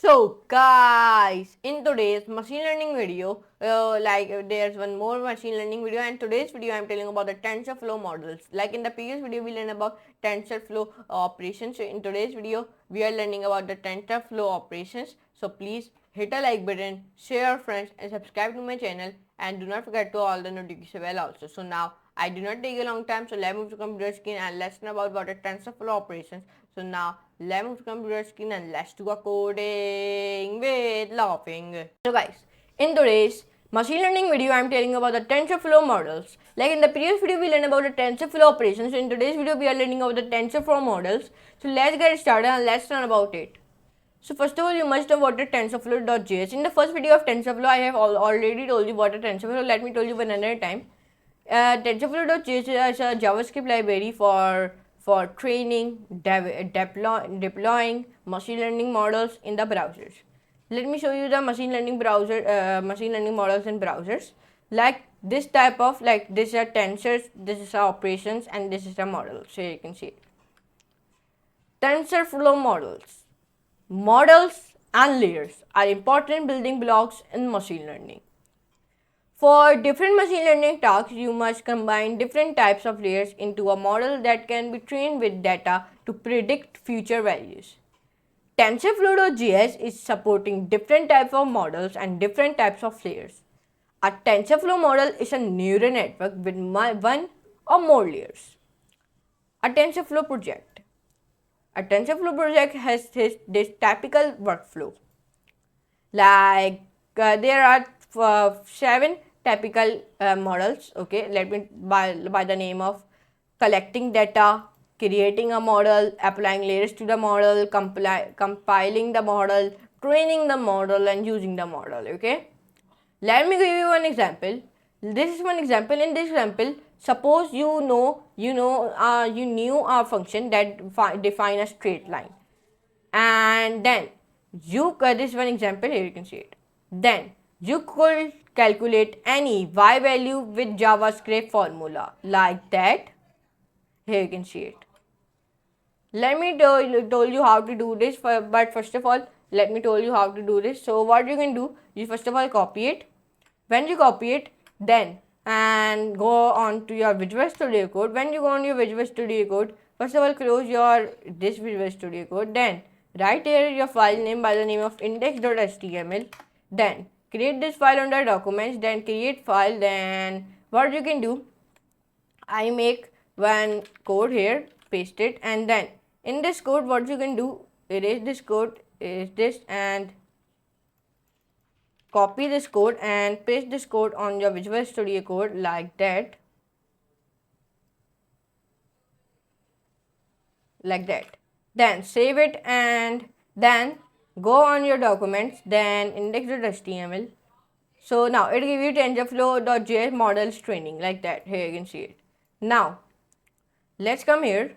So guys, in today's machine learning video, there's one more machine learning video, and today's video I'm telling about the TensorFlow models. Like in the previous video we learned about TensorFlow operations. So in today's video we are learning about the TensorFlow operations. So please hit a like button, share your friends and subscribe to my channel, and do not forget to all the notification bell also. So now I do not take a long time, so let's move to computer screen and let's learn about what are TensorFlow operations. So now let's move to computer screen and let's do a coding with laughing. So guys, in today's machine learning video, I'm telling you about the TensorFlow models. Like in the previous video, we learned about the TensorFlow operations. So in today's video, we are learning about the TensorFlow models. So let's get started and let's learn about it. So first of all, you must know what is TensorFlow.js. In the first video of TensorFlow, I have already told you what is TensorFlow. Let me tell you one another time. TensorFlow.js is a JavaScript library for training, deploying machine learning models in the browsers. Let me show you the machine learning models in browsers. Like this type of this are tensors, this is our operations, and this is a model. So you can see it. TensorFlow models and layers are important building blocks in machine learning. For different machine learning tasks, you must combine different types of layers into a model that can be trained with data to predict future values. TensorFlow.js is supporting different types of models and different types of layers. A TensorFlow model is a neural network with one or more layers. A TensorFlow project. A TensorFlow project has this typical workflow. There are 7 typical models. Okay, let me by the name of collecting data, creating a model, applying layers to the model, compiling the model, training the model, and using the model. Okay, let me give you one example. This is one example. In this example, suppose you knew a function that define a straight line, and then this is one example. Here you can see it. Then you could calculate any y value with JavaScript formula like that. Here you can see it. Let me tell you how to do this, but first of all, let me tell you how to do this. So what you can do, you first of all copy it. When you copy it, then and go on to your Visual Studio Code. When you go on your Visual Studio Code, first of all close this Visual Studio Code. Then write here your file name by the name of index.html. Then create this file under documents. Then create file. Then what you can do, I make one code here, paste it, and then in this code what you can do, erase this code, erase this, and copy this code and paste this code on your Visual Studio Code like that. Then save it and then go on your documents, then index.html. So now it gives you TensorFlow.js models training like that. Here you can see it. Now let's come here.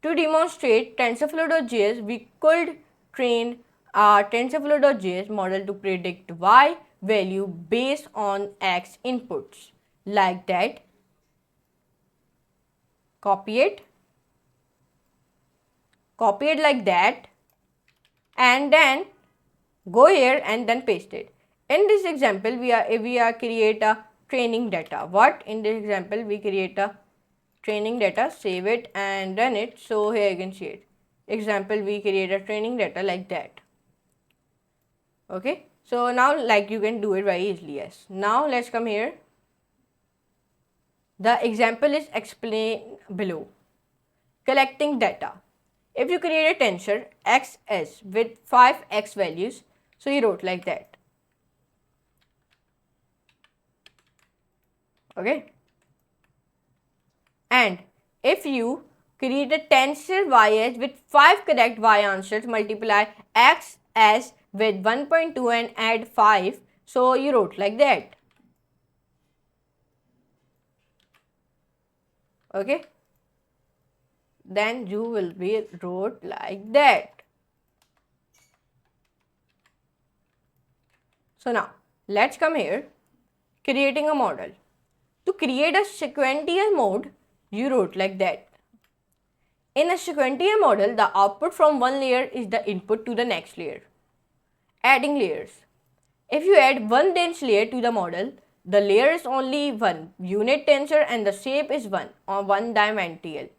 To demonstrate TensorFlow.js, we could train our TensorFlow.js model to predict y value based on x inputs like that. Copy it like that, and then go here and then paste it. In this example, we are create a training data. What in this example we create a training data, save it and run it. So here you can see it. Example, we create a training data like that. Okay, so now you can do it very easily. Yes, now let's come here. The example is explained below. Collecting data. If you create a tensor xs with 5 x values, so you wrote like that. Okay, and if you create a tensor ys with 5 correct y answers, multiply xs with 1.2 and add 5, so you wrote like that. Okay, then you will be wrote like that. So now let's come here, creating a model. To create a sequential mode, you wrote like that. In a sequential model, the output from one layer is the input to the next layer. Adding layers. If you add one dense layer to the model, the layer is only one unit tensor and the shape is one or one dimensional.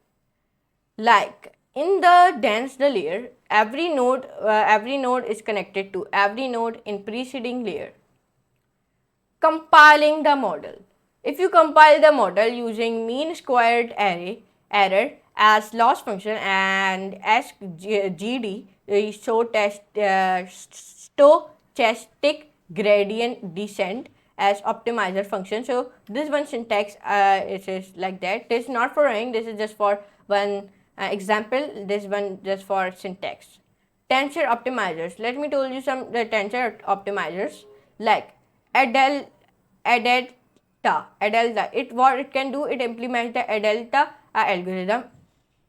Like in the dense the layer, every node is connected to every node in preceding layer. Compiling the model. If you compile the model using mean squared error as loss function and SGD, stochastic gradient descent as optimizer function. So this one syntax is like that. This is not for running. This is just for one example. This one just for syntax. Tensor optimizers. Let me tell you some the tensor optimizers like Adel, Adelta. It what it can do, it implements the Adelta algorithm.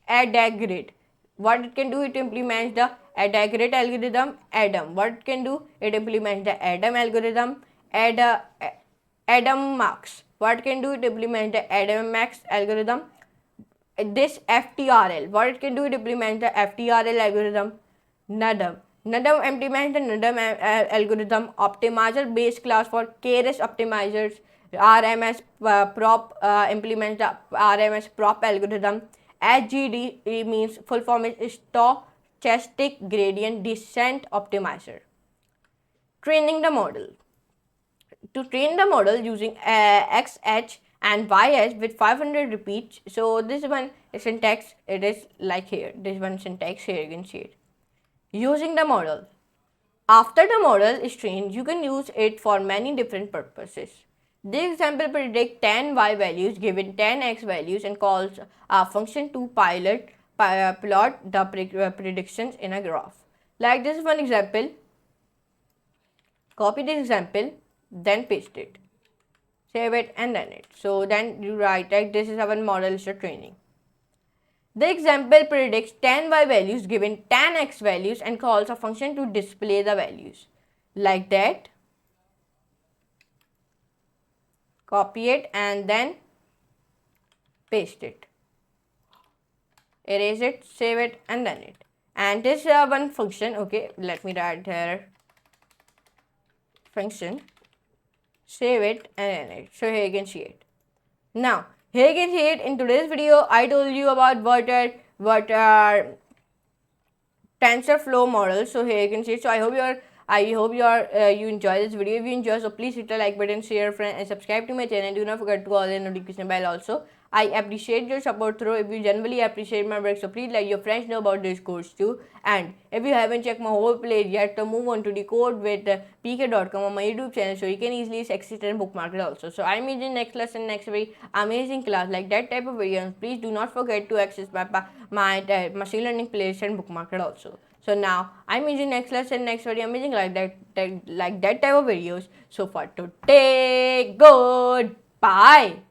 Adagrid. What it can do, it implements the Adagrid algorithm. Adam. What it can do, it implements the Adam algorithm. Adam Max. What it can do, it implements the Adam Max algorithm. This FTRL. What it can do, it implements the FTRL algorithm. NUDUM. NUDUM implements the NUDUM algorithm, optimizer base class for keras optimizers. RMS prop implements the RMS prop algorithm. SGD means full form is stochastic gradient descent optimizer. Training the model. To train the model using XH and YH with 500 repeats. So this one syntax, it is like here. This one syntax here you can see it. Using the model. After the model is trained, you can use it for many different purposes. This example predicts 10 y values given 10 x values and calls a function to plot the predictions in a graph. Like this one example, copy this example, then paste it, save it and run it. So then you write like this is our model is training. The example predicts 10 y values given 10 x values and calls a function to display the values. Like that. Copy it and then paste it. Erase it, save it and run it. And this one function, okay, let me write here function, save it and run it. So here you can see it. Now, here you can see it. In today's video, I told you about what are TensorFlow models. So here you can see it. So I hope you enjoy this video. If you enjoy, so please hit the like button, share, friend, and subscribe to my channel. Do not forget to call the notification bell also. I appreciate your support through. If you genuinely appreciate my work, so please let your friends know about this course too. And if you haven't checked my whole playlist yet, so move on to the code with pk.com on my YouTube channel, so you can easily access and bookmark it also. So I'm using next lesson, next very amazing class like that type of videos. Please do not forget to access my machine learning playlist and bookmark it also. So now I'm using next lesson, next very amazing like that type of videos. So for today, goodbye.